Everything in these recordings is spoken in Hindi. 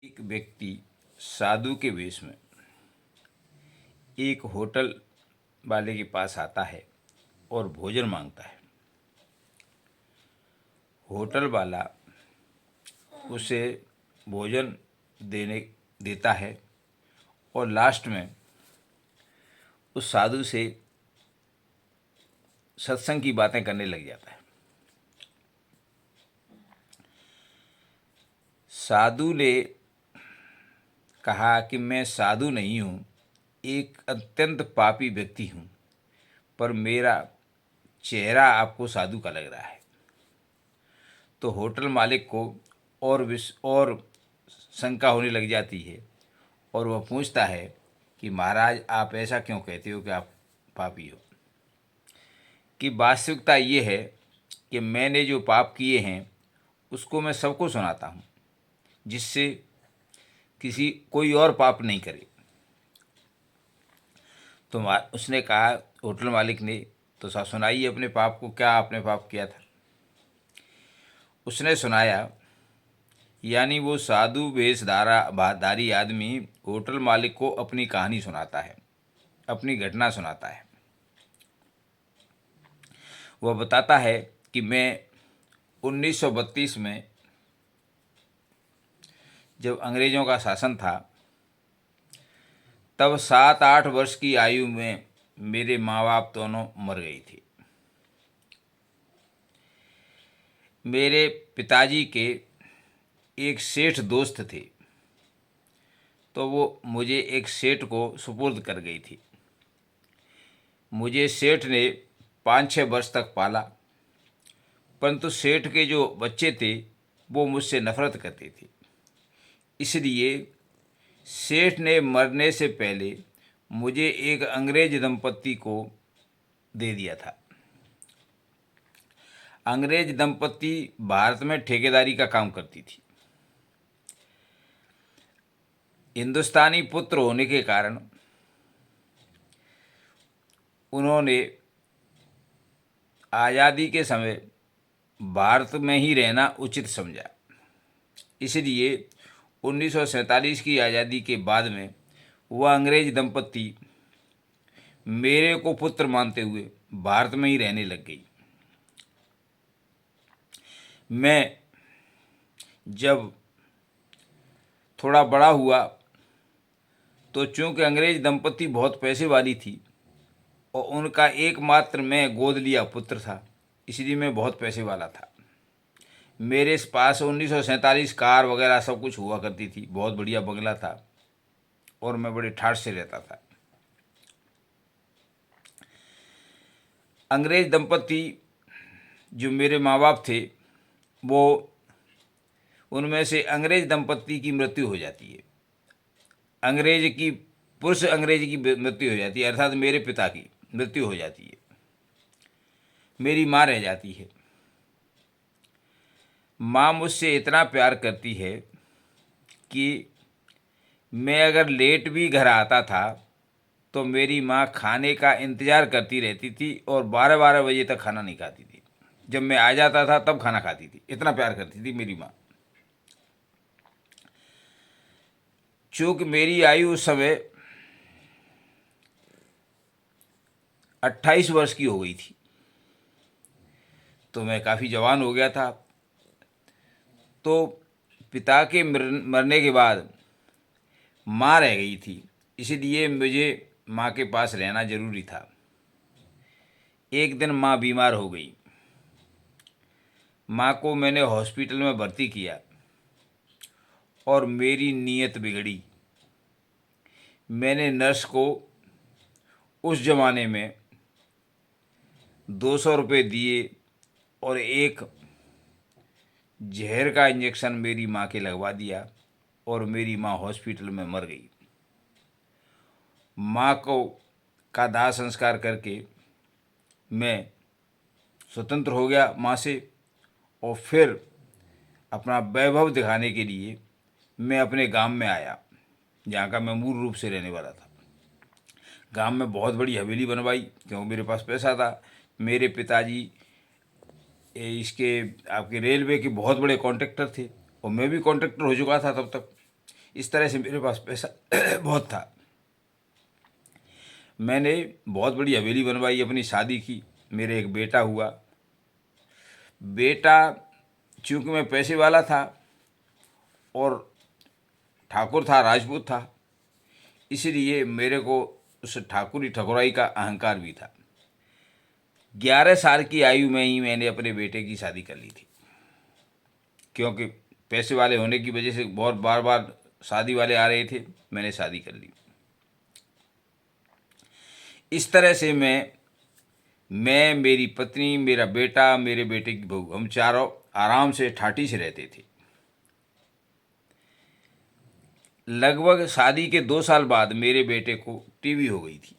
एक व्यक्ति साधु के वेश में एक होटल वाले के पास आता है और भोजन मांगता है। होटल वाला उसे भोजन देने देता है और लास्ट में उस साधु से सत्संग की बातें करने लग जाता है। साधु ने कहा कि मैं साधु नहीं हूँ, एक अत्यंत पापी व्यक्ति हूँ, पर मेरा चेहरा आपको साधु का लग रहा है। तो होटल मालिक को और शंका होने लग जाती है और वह पूछता है कि महाराज आप ऐसा क्यों कहते हो कि आप पापी हो। कि वास्तविकता ये है कि मैंने जो पाप किए हैं उसको मैं सबको सुनाता हूँ, जिससे कोई और पाप नहीं करे। तो उसने कहा, होटल मालिक ने, तो सुनाइए अपने पाप को, क्या आपने पाप किया था। उसने सुनाया। यानी वो साधु वेशधारी आदमी होटल मालिक को अपनी कहानी सुनाता है, अपनी घटना सुनाता है। वह बताता है कि मैं 1932 में जब अंग्रेज़ों का शासन था, तब 7-8 वर्ष की आयु में मेरे माँ बाप दोनों मर गई थी। मेरे पिताजी के एक सेठ दोस्त थे, तो वो मुझे एक सेठ को सुपुर्द कर गई थी। मुझे सेठ ने 5-6 वर्ष तक पाला, परंतु सेठ के जो बच्चे थे वो मुझसे नफरत करते थे। इसलिए सेठ ने मरने से पहले मुझे एक अंग्रेज दंपत्ति को दे दिया था। अंग्रेज दंपत्ति भारत में ठेकेदारी का काम करती थी। हिंदुस्तानी पुत्र होने के कारण उन्होंने आज़ादी के समय भारत में ही रहना उचित समझा। इसलिए 1947 की आज़ादी के बाद में वह अंग्रेज दंपत्ति मेरे को पुत्र मानते हुए भारत में ही रहने लग गई। मैं जब थोड़ा बड़ा हुआ तो चूँकि अंग्रेज दंपत्ति बहुत पैसे वाली थी और उनका एकमात्र मैं गोद लिया पुत्र था, इसलिए मैं बहुत पैसे वाला था। मेरे पास 1947 कार वगैरह सब कुछ हुआ करती थी, बहुत बढ़िया बंगला था और मैं बड़े ठाठ से रहता था। अंग्रेज दंपत्ति जो मेरे माँ बाप थे, वो उनमें से अंग्रेज दंपत्ति की मृत्यु हो जाती है। पुरुष अंग्रेज की मृत्यु हो जाती है, अर्थात मेरे पिता की मृत्यु हो जाती है। मेरी माँ रह जाती है। माँ मुझसे इतना प्यार करती है कि मैं अगर लेट भी घर आता था तो मेरी माँ खाने का इंतज़ार करती रहती थी और 12-12 बजे तक खाना नहीं खाती थी। जब मैं आ जाता था तब खाना खाती थी, इतना प्यार करती थी मेरी माँ। चूँकि मेरी आयु उस समय 28 वर्ष की हो गई थी, तो मैं काफ़ी जवान हो गया था। तो पिता के मरने के बाद माँ रह गई थी, इसलिए मुझे माँ के पास रहना ज़रूरी था। एक दिन माँ बीमार हो गई। माँ को मैंने हॉस्पिटल में भर्ती किया और मेरी नीयत बिगड़ी। मैंने नर्स को उस ज़माने में 200 रुपये दिए और एक जहर का इंजेक्शन मेरी माँ के लगवा दिया और मेरी माँ हॉस्पिटल में मर गई। माँ को का दाह संस्कार करके मैं स्वतंत्र हो गया माँ से, और फिर अपना वैभव दिखाने के लिए मैं अपने गांव में आया, जहाँ का मैं मूल रूप से रहने वाला था। गांव में बहुत बड़ी हवेली बनवाई, क्योंकि मेरे पास पैसा था। मेरे पिताजी इसके आपके रेलवे के बहुत बड़े कॉन्ट्रैक्टर थे और मैं भी कॉन्ट्रैक्टर हो चुका था तब तक। इस तरह से मेरे पास पैसा बहुत था। मैंने बहुत बड़ी हवेली बनवाई, अपनी शादी की, मेरे एक बेटा हुआ। बेटा चूँकि मैं पैसे वाला था और ठाकुर था, राजपूत था, इसलिए मेरे को उस ठाकुरी ठकुराई का अहंकार भी था। 11 साल की आयु में ही मैंने अपने बेटे की शादी कर ली थी, क्योंकि पैसे वाले होने की वजह से बहुत बार बार शादी वाले आ रहे थे, मैंने शादी कर ली। इस तरह से मैं मेरी पत्नी, मेरा बेटा, मेरे बेटे की बहू, हम चारों आराम से ठाठी से रहते थे। लगभग शादी के 2 साल बाद मेरे बेटे को टीबी हो गई थी,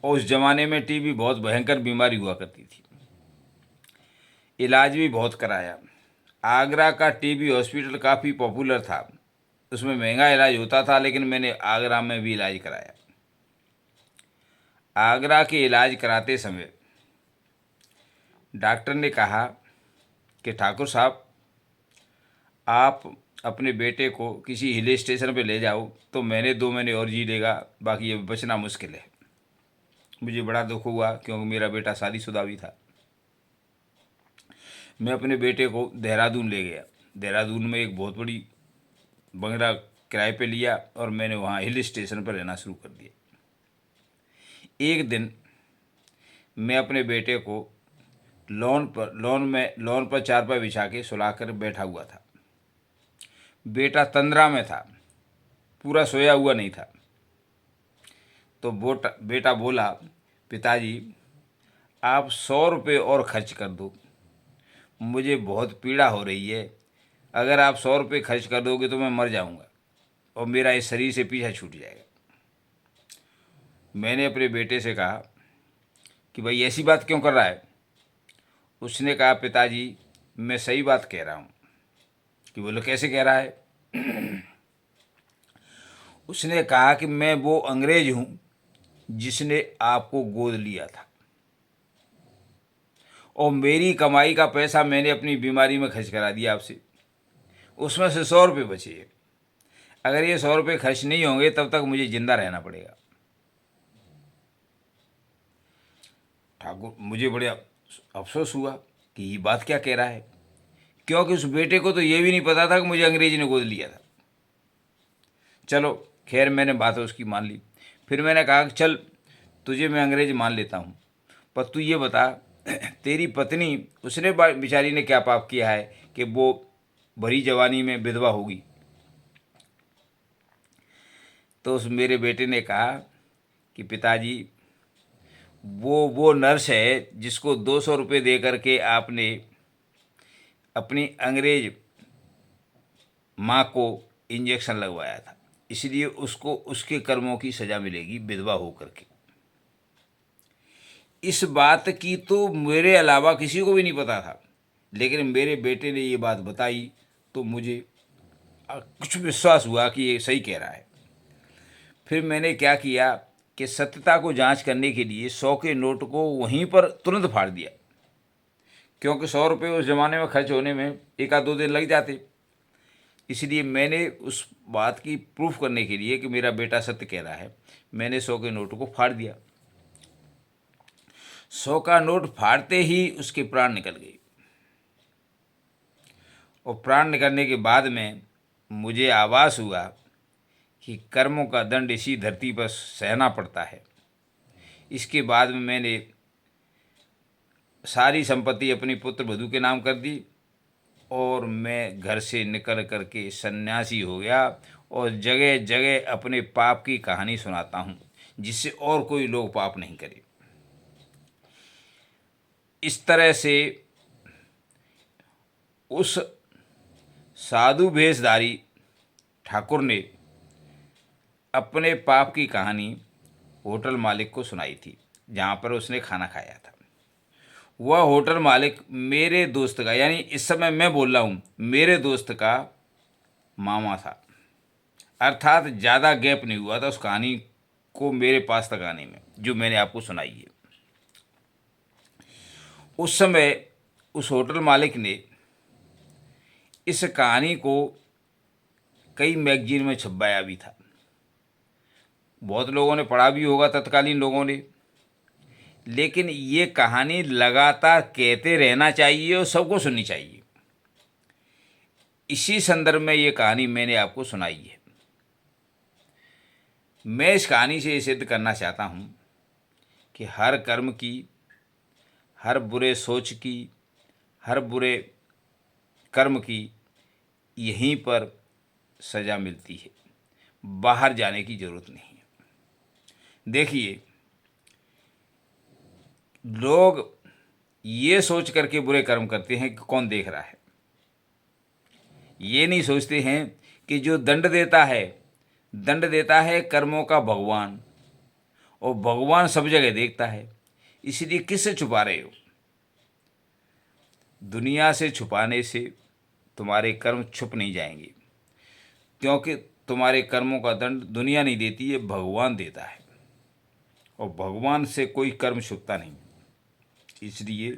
और उस जमाने में टीबी बहुत भयंकर बीमारी हुआ करती थी। इलाज भी बहुत कराया। आगरा का टीबी हॉस्पिटल काफ़ी पॉपुलर था, उसमें महंगा इलाज होता था, लेकिन मैंने आगरा में भी इलाज कराया। आगरा के इलाज कराते समय डॉक्टर ने कहा कि ठाकुर साहब, आप अपने बेटे को किसी हिल स्टेशन पे ले जाओ, तो महीने 2 महीने और जी लेगा, बाकी ये बचना मुश्किल है। मुझे बड़ा दुख हुआ, क्योंकि मेरा बेटा शादीशुदा भी था। मैं अपने बेटे को देहरादून ले गया। देहरादून में एक बहुत बड़ी बंगला किराए पे लिया और मैंने वहाँ हिल स्टेशन पर रहना शुरू कर दिया। एक दिन मैं अपने बेटे को लॉन पर चारपाई बिछा के सुला कर बैठा हुआ था। बेटा तंद्रा में था, पूरा सोया हुआ नहीं था। तो बेटा बोला, पिताजी आप 100 रुपये और खर्च कर दो, मुझे बहुत पीड़ा हो रही है। अगर आप 100 रुपये खर्च कर दोगे तो मैं मर जाऊंगा और मेरा इस शरीर से पीछा छूट जाएगा। मैंने अपने बेटे से कहा कि भाई ऐसी बात क्यों कर रहा है। उसने कहा, पिताजी मैं सही बात कह रहा हूँ। कि बोलो कैसे कह रहा है। उसने कहा कि मैं वो अंग्रेज हूँ जिसने आपको गोद लिया था, और मेरी कमाई का पैसा मैंने अपनी बीमारी में खर्च करा दिया आपसे, उसमें से 100 रुपये बचे। अगर ये 100 रुपये खर्च नहीं होंगे तब तक मुझे जिंदा रहना पड़ेगा। ठाकुर, मुझे बड़े अफसोस हुआ कि ये बात क्या कह रहा है, क्योंकि उस बेटे को तो ये भी नहीं पता था कि मुझे अंग्रेजी ने गोद लिया था। चलो खैर, मैंने बात उसकी मान ली। फिर मैंने कहा कि चल तुझे मैं अंग्रेज मान लेता हूँ, पर तू ये बता, तेरी पत्नी, उसने बेचारी ने क्या पाप किया है कि वो भरी जवानी में विधवा होगी। तो उस मेरे बेटे ने कहा कि पिताजी वो नर्स है जिसको 200 रुपये दे करके आपने अपनी अंग्रेज माँ को इंजेक्शन लगवाया था, इसलिए उसको उसके कर्मों की सज़ा मिलेगी विधवा होकर के। इस बात की तो मेरे अलावा किसी को भी नहीं पता था, लेकिन मेरे बेटे ने ये बात बताई तो मुझे कुछ विश्वास हुआ कि ये सही कह रहा है। फिर मैंने क्या किया कि सत्यता को जांच करने के लिए 100 के नोट को वहीं पर तुरंत फाड़ दिया, क्योंकि 100 रुपये उस ज़माने में खर्च होने में 1 आध 2 दिन लग जाते। इसलिए मैंने उस बात की प्रूफ करने के लिए कि मेरा बेटा सत्य कह रहा है, मैंने 100 के नोट को फाड़ दिया। 100 का नोट फाड़ते ही उसके प्राण निकल गए, और प्राण निकलने के बाद में मुझे आभास हुआ कि कर्मों का दंड इसी धरती पर सहना पड़ता है। इसके बाद में मैंने सारी संपत्ति अपनी पुत्र वधू के नाम कर दी, और मैं घर से निकल करके सन्यासी हो गया, और जगह जगह अपने पाप की कहानी सुनाता हूँ, जिससे और कोई लोग पाप नहीं करे। इस तरह से उस साधु भेषधारी ठाकुर ने अपने पाप की कहानी होटल मालिक को सुनाई थी, जहाँ पर उसने खाना खाया था। वह होटल मालिक मेरे दोस्त का, यानी इस समय मैं बोल रहा हूँ, मेरे दोस्त का मामा था। अर्थात ज़्यादा गैप नहीं हुआ था उस कहानी को मेरे पास तक आने में, जो मैंने आपको सुनाई है। उस समय उस होटल मालिक ने इस कहानी को कई मैगजीन में छपवाया भी था, बहुत लोगों ने पढ़ा भी होगा तत्कालीन लोगों ने। लेकिन ये कहानी लगातार कहते रहना चाहिए और सबको सुननी चाहिए। इसी संदर्भ में ये कहानी मैंने आपको सुनाई है। मैं इस कहानी से ये सिद्ध करना चाहता हूँ कि हर कर्म की, हर बुरे सोच की, हर बुरे कर्म की यहीं पर सज़ा मिलती है, बाहर जाने की ज़रूरत नहीं है। देखिए, लोग ये सोच करके बुरे कर्म करते हैं कि कौन देख रहा है। ये नहीं सोचते हैं कि जो दंड देता है कर्मों का भगवान, और भगवान सब जगह देखता है। इसलिए किससे छुपा रहे हो? दुनिया से छुपाने से तुम्हारे कर्म छुप नहीं जाएंगे, क्योंकि तुम्हारे कर्मों का दंड दुनिया नहीं देती है, भगवान देता है, और भगवान से कोई कर्म छुपता नहीं। इसलिए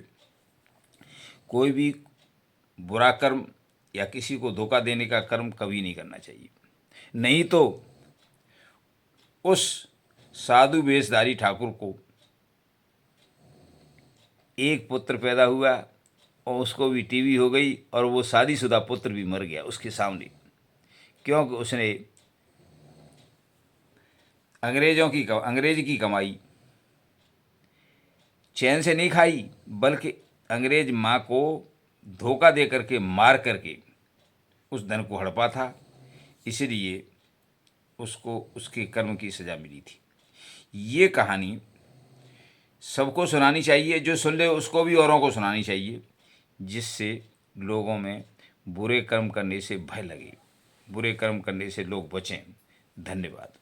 कोई भी बुरा कर्म या किसी को धोखा देने का कर्म कभी नहीं करना चाहिए। नहीं तो उस साधु वेशधारी ठाकुर को एक पुत्र पैदा हुआ और उसको भी टीबी हो गई, और वो शादीशुदा पुत्र भी मर गया उसके सामने, क्योंकि उसने अंग्रेज की कमाई चैन से नहीं खाई, बल्कि अंग्रेज माँ को धोखा दे करके मार करके उस धन को हड़पा था। इसलिए उसको उसके कर्म की सज़ा मिली थी। ये कहानी सबको सुनानी चाहिए, जो सुन ले उसको भी औरों को सुनानी चाहिए, जिससे लोगों में बुरे कर्म करने से भय लगे, बुरे कर्म करने से लोग बचें। धन्यवाद।